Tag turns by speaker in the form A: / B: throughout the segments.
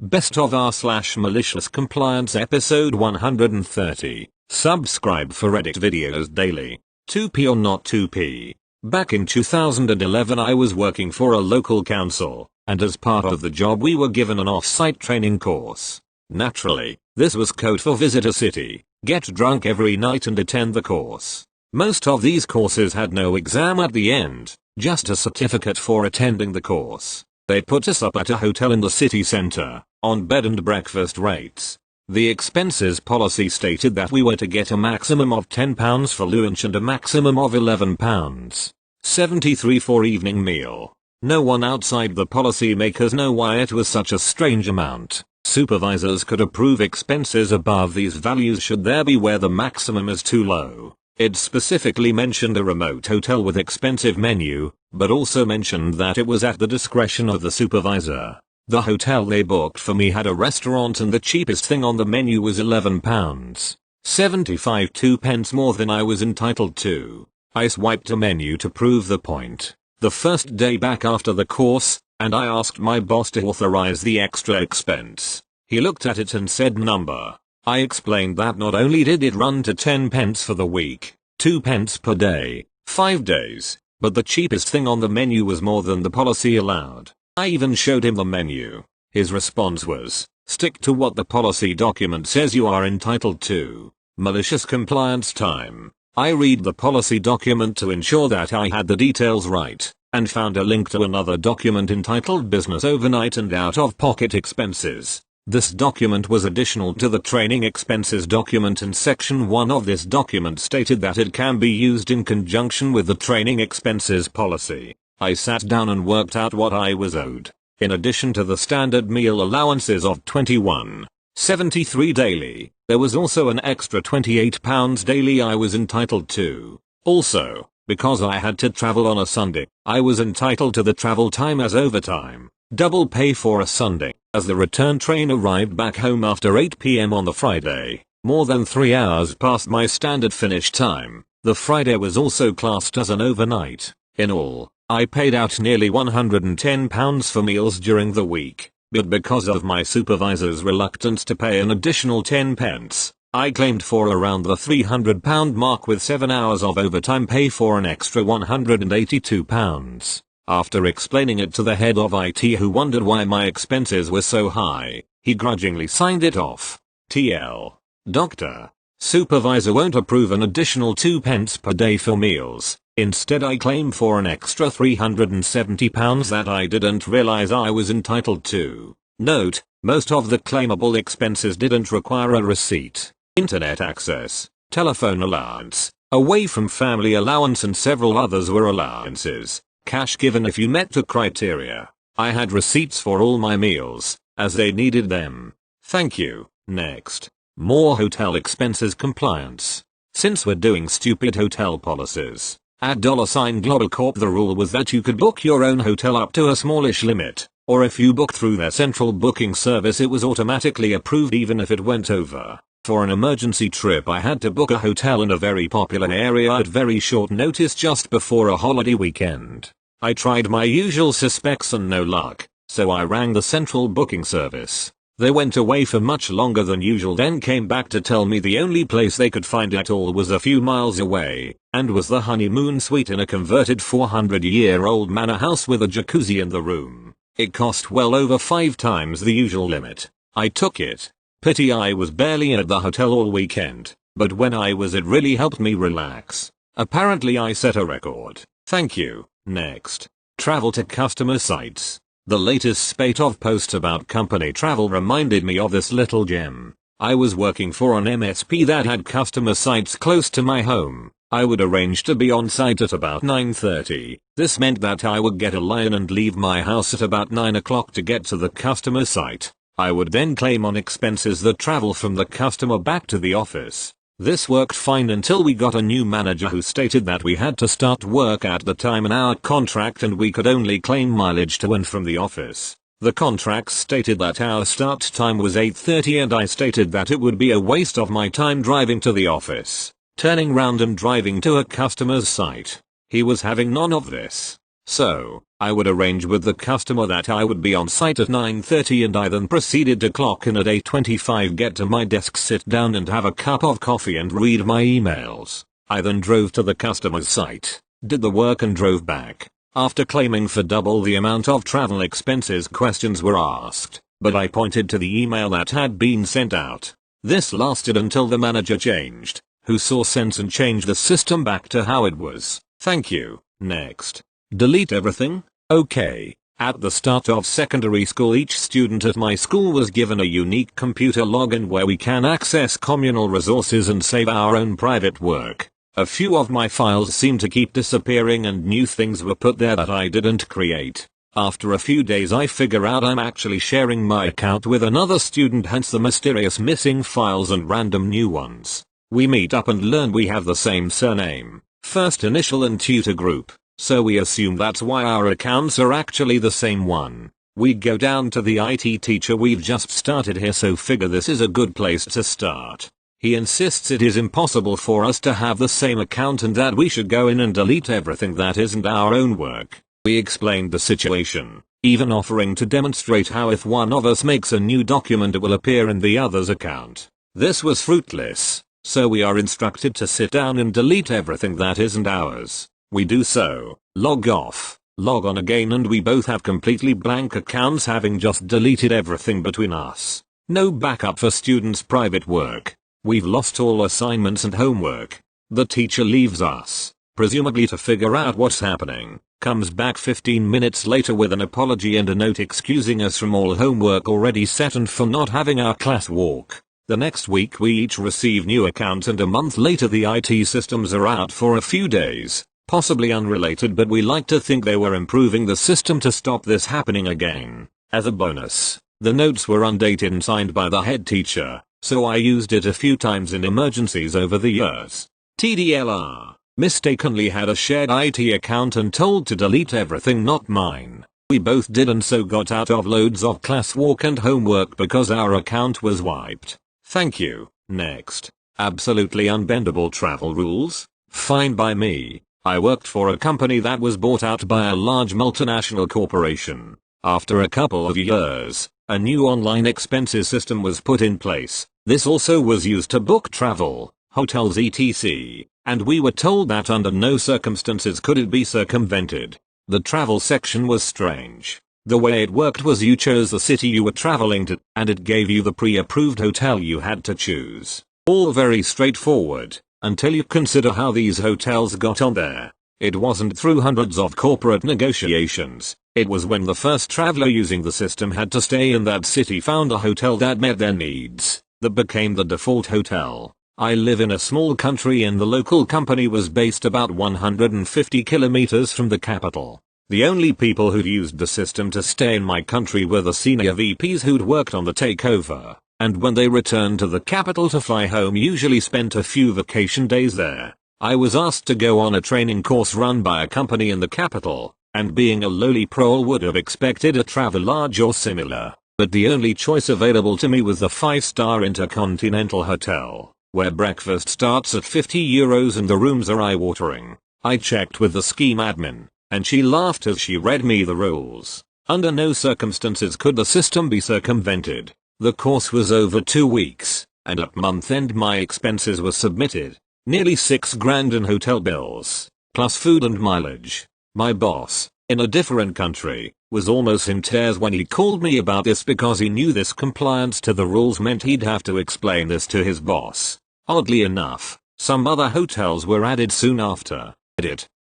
A: Best of r/malicious compliance episode 130. Subscribe for Reddit videos daily. 2p or not 2p. Back in 2011 I was working for a local council, and as part of the job we were given an off-site training course. Naturally, this was code for visit a city, get drunk every night and attend the course. Most of these courses had no exam at the end, just a certificate for attending the course. They put us up at a hotel in the city center, on bed and breakfast rates. The expenses policy stated that we were to get a maximum of £10 for lunch and a maximum of £11.73 for evening meal. No one outside the policy makers know why it was such a strange amount. Supervisors could approve expenses above these values should there be where the maximum is too low. It specifically mentioned a remote hotel with expensive menu, but also mentioned that it was at the discretion of the supervisor. The hotel they booked for me had a restaurant and the cheapest thing on the menu was £11.75, 2 pence more than I was entitled to. I swiped a menu to prove the point. The first day back after the course, and I asked my boss to authorize the extra expense. He looked at it and said number. I explained that not only did it run to 10 pence for the week, 2 pence per day, 5 days, but the cheapest thing on the menu was more than the policy allowed. I even showed him the menu. His response was, stick to what the policy document says you are entitled to. Malicious compliance time. I read the policy document to ensure that I had the details right, and found a link to another document entitled Business Overnight and Out-of-Pocket Expenses. This document was additional to the training expenses document, and section 1 of this document stated that it can be used in conjunction with the training expenses policy. I sat down and worked out what I was owed. In addition to the standard meal allowances of £21.73 daily, there was also an extra £28 daily I was entitled to. Also, because I had to travel on a Sunday, I was entitled to the travel time as overtime, double pay for a Sunday, as the return train arrived back home after 8 p.m. on the Friday, more than 3 hours past my standard finish time. The Friday was also classed as an overnight. In all, I paid out nearly £110 for meals during the week, but because of my supervisor's reluctance to pay an additional 10 pence, I claimed for around the £300 mark with 7 hours of overtime pay for an extra £182. After explaining it to the head of IT, who wondered why my expenses were so high, he grudgingly signed it off. TL. Doctor. Supervisor won't approve an additional 2 pence per day for meals. Instead I claim for an extra £370 that I didn't realize I was entitled to. Note, most of the claimable expenses didn't require a receipt. Internet access, telephone allowance, away from family allowance, and several others were allowances. Cash given if you met the criteria. I had receipts for all my meals, as they needed them. Thank you. Next. More hotel expenses compliance. Since we're doing stupid hotel policies, at $Global Corp the rule was that you could book your own hotel up to a smallish limit, or if you booked through their central booking service it was automatically approved even if it went over. For an emergency trip I had to book a hotel in a very popular area at very short notice just before a holiday weekend. I tried my usual suspects and no luck, so I rang the central booking service. They went away for much longer than usual, then came back to tell me the only place they could find at all was a few miles away, and was the honeymoon suite in a converted 400-year-old manor house with a jacuzzi in the room. It cost well over 5 times the usual limit. I took it. Pity I was barely at the hotel all weekend, but when I was it really helped me relax. Apparently I set a record. Thank you. Next. Travel to customer sites. The latest spate of posts about company travel reminded me of this little gem. I was working for an MSP that had customer sites close to my home. I would arrange to be on site at about 9:30. This meant that I would get a line and leave my house at about 9 o'clock to get to the customer site. I would then claim on expenses the travel from the customer back to the office. This worked fine until we got a new manager who stated that we had to start work at the time in our contract and we could only claim mileage to and from the office. The contract stated that our start time was 8:30 and I stated that it would be a waste of my time driving to the office, turning round and driving to a customer's site. He was having none of this. So, I would arrange with the customer that I would be on site at 9:30 and I then proceeded to clock in at 8:25, get to my desk, sit down and have a cup of coffee and read my emails. I then drove to the customer's site, did the work and drove back. After claiming for double the amount of travel expenses, questions were asked, but I pointed to the email that had been sent out. This lasted until the manager changed, who saw sense and changed the system back to how it was. Thank you. Next. Delete everything? Okay. At the start of secondary school, each student at my school was given a unique computer login where we can access communal resources and save our own private work. A few of my files seem to keep disappearing and new things were put there that I didn't create. After a few days I figure out I'm actually sharing my account with another student, hence the mysterious missing files and random new ones. We meet up and learn we have the same surname, first initial and tutor group, so we assume that's why our accounts are actually the same one. We go down to the IT teacher, we've just started here so figure this is a good place to start. He insists it is impossible for us to have the same account and that we should go in and delete everything that isn't our own work. We explained the situation, even offering to demonstrate how if one of us makes a new document it will appear in the other's account. This was fruitless, so we are instructed to sit down and delete everything that isn't ours. We do so, log off, log on again, and we both have completely blank accounts, having just deleted everything between us. No backup for students' private work. We've lost all assignments and homework. The teacher leaves us, presumably to figure out what's happening, comes back 15 minutes later with an apology and a note excusing us from all homework already set and for not having our class walk. The next week we each receive new accounts and a month later the IT systems are out for a few days. Possibly unrelated, but we like to think they were improving the system to stop this happening again. As a bonus, the notes were undated and signed by the head teacher, so I used it a few times in emergencies over the years. TDLR. Mistakenly had a shared IT account and told to delete everything, not mine. We both did and so got out of loads of classwork and homework because our account was wiped. Thank you. Next. Absolutely unbendable travel rules? Fine by me. I worked for a company that was bought out by a large multinational corporation. After a couple of years, a new online expenses system was put in place. This also was used to book travel, hotels etc. And we were told that under no circumstances could it be circumvented. The travel section was strange. The way it worked was you chose the city you were traveling to, and it gave you the pre-approved hotel you had to choose. All very straightforward, until you consider how these hotels got on there. It wasn't through hundreds of corporate negotiations. It was when the first traveler using the system had to stay in that city found a hotel that met their needs, that became the default hotel. I live in a small country and the local company was based about 150 kilometers from the capital. The only people who'd used the system to stay in my country were the senior VPs who'd worked on the takeover, and when they returned to the capital to fly home usually spent a few vacation days there. I was asked to go on a training course run by a company in the capital, and being a lowly prole would have expected a Travelodge or similar, but the only choice available to me was the 5-star Intercontinental Hotel, where breakfast starts at €50 and the rooms are eye-watering. I checked with the scheme admin, and she laughed as she read me the rules. Under no circumstances could the system be circumvented. The course was over 2 weeks, and at month end my expenses were submitted. Nearly $6,000 in hotel bills, plus food and mileage. My boss, in a different country, was almost in tears when he called me about this because he knew this compliance to the rules meant he'd have to explain this to his boss. Oddly enough, some other hotels were added soon after.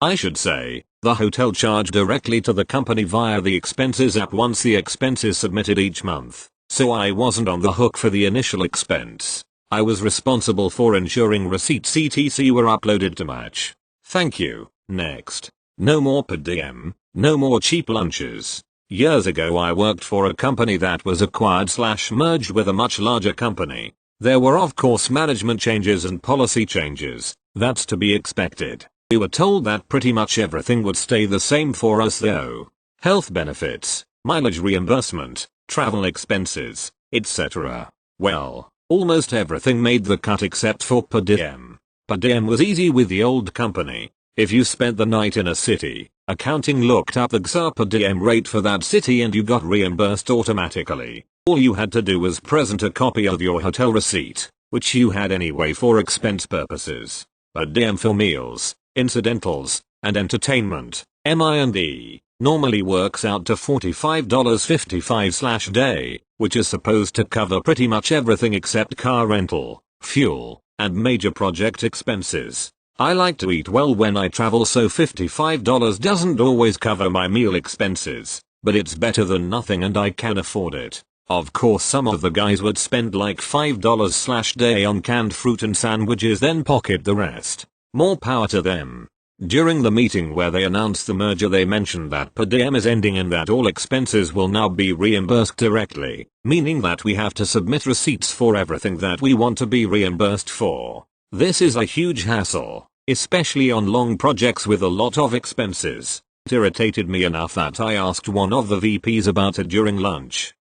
A: I should say, the hotel charged directly to the company via the expenses app once the expenses submitted each month, so I wasn't on the hook for the initial expense. I was responsible for ensuring receipts etc were uploaded to match. Thank you. Next. No more per diem, no more cheap lunches. Years ago I worked for a company that was acquired/merged with a much larger company. There were of course management changes and policy changes. That's to be expected. We were told that pretty much everything would stay the same for us though. Health benefits, mileage reimbursement, travel expenses, etc. Well, almost everything made the cut except for per diem. Per diem was easy with the old company. If you spent the night in a city, Accounting looked up the XR per diem rate for that city and you got reimbursed automatically. All you had to do was present a copy of your hotel receipt, which you had anyway for expense purposes. Per diem for meals, incidentals, and entertainment, MI&E, normally works out to $45.55/day, which is supposed to cover pretty much everything except car rental, fuel, and major project expenses. I like to eat well when I travel, so $55 doesn't always cover my meal expenses, but it's better than nothing and I can afford it. Of course some of the guys would spend like $5/day on canned fruit and sandwiches, then pocket the rest. More power to them. During the meeting where they announced the merger, they mentioned that per diem is ending and that all expenses will now be reimbursed directly, meaning that we have to submit receipts for everything that we want to be reimbursed for. This is a huge hassle, especially on long projects with a lot of expenses. It irritated me enough that I asked one of the VPs about it during lunch.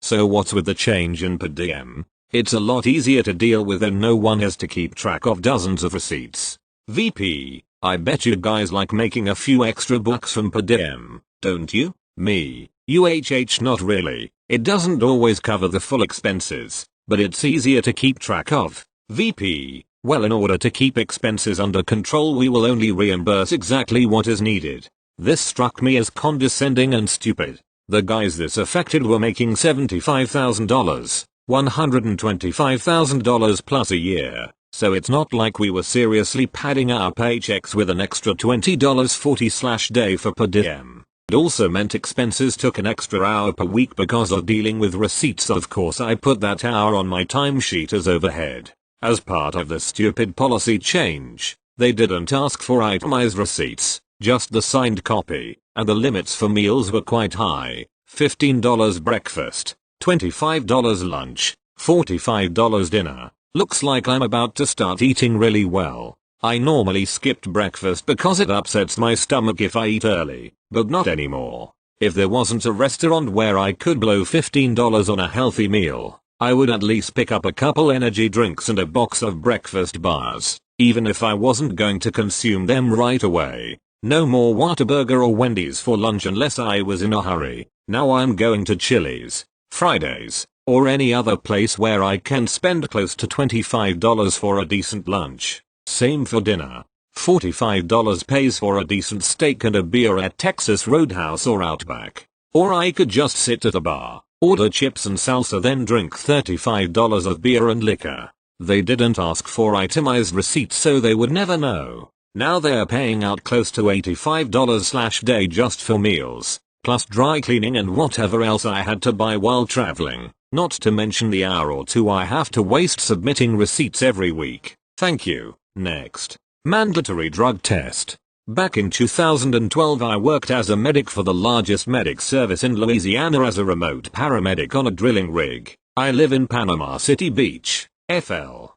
A: So what's with the change in per diem? It's a lot easier to deal with and no one has to keep track of dozens of receipts. VP, I bet you guys like making a few extra bucks from per diem, don't you? Not really. It doesn't always cover the full expenses, but it's easier to keep track of. VP, well, in order to keep expenses under control we will only reimburse exactly what is needed. This struck me as condescending and stupid. The guys this affected were making $75,000, $125,000 plus a year. So it's not like we were seriously padding our paychecks with an extra $20.40/day for per diem. It also meant expenses took an extra hour per week because of dealing with receipts. Of course I put that hour on my timesheet as overhead. As part of the stupid policy change, they didn't ask for itemized receipts, just the signed copy, and the limits for meals were quite high. $15 breakfast, $25 lunch, $45 dinner. Looks like I'm about to start eating really well. I normally skipped breakfast because it upsets my stomach if I eat early, but not anymore. If there wasn't a restaurant where I could blow $15 on a healthy meal, I would at least pick up a couple energy drinks and a box of breakfast bars, even if I wasn't going to consume them right away. No more Whataburger or Wendy's for lunch unless I was in a hurry. Now I'm going to Chili's, Fridays, or any other place where I can spend close to $25 for a decent lunch. Same for dinner. $45 pays for a decent steak and a beer at Texas Roadhouse or Outback. Or I could just sit at a bar, order chips and salsa, then drink $35 of beer and liquor. They didn't ask for itemized receipts so they would never know. Now they're paying out close to $85/day just for meals, plus dry cleaning and whatever else I had to buy while traveling. Not to mention the hour or two I have to waste submitting receipts every week. Thank you. Next. Mandatory drug test. Back in 2012 I worked as a medic for the largest medic service in Louisiana as a remote paramedic on a drilling rig. I live in Panama City Beach, FL.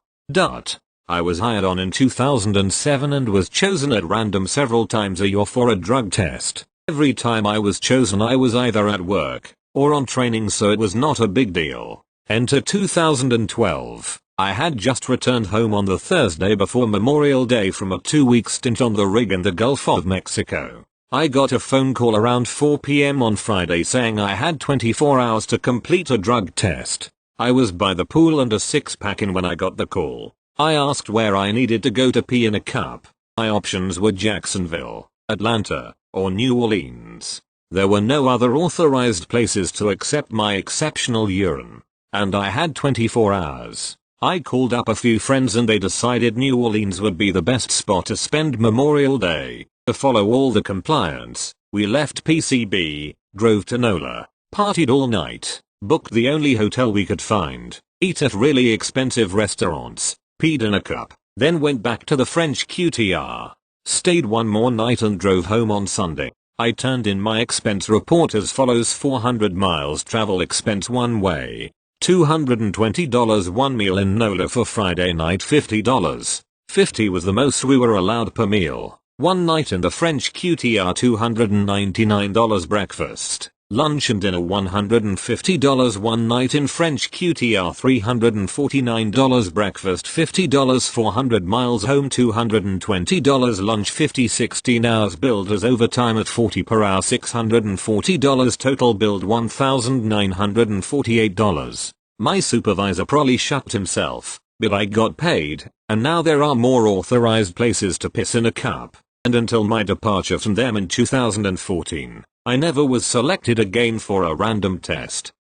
A: I was hired on in 2007 and was chosen at random several times a year for a drug test. Every time I was chosen I was either at work or on training, so it was not a big deal. Enter 2012. I had just returned home on the Thursday before Memorial Day from a 2-week stint on the rig in the Gulf of Mexico. I got a phone call around 4 p.m. on Friday saying I had 24 hours to complete a drug test. I was by the pool and a 6-pack in when I got the call. I asked where I needed to go to pee in a cup. My options were Jacksonville, Atlanta, or New Orleans. There were no other authorized places to accept my exceptional urine. And I had 24 hours. I called up a few friends and they decided New Orleans would be the best spot to spend Memorial Day. To follow all the compliance, we left PCB, drove to NOLA, partied all night, booked the only hotel we could find, ate at really expensive restaurants, peed in a cup, then went back to the French QTR, stayed one more night and drove home on Sunday. I turned in my expense report as follows: 400 miles travel expense one way, $220 one meal in NOLA for Friday night, $50. $50 was the most we were allowed per meal. One night in the French QTR, $299 breakfast, Lunch and dinner $150 one night in French QTR $349 breakfast $50 400 miles home $220 lunch 50 16 hours billed as overtime at 40 per hour $640 total billed $1,948. My supervisor probably shut himself, but I got paid, and now there are more authorized places to piss in a cup, and until my departure from them in 2014. I never was selected again for a random test.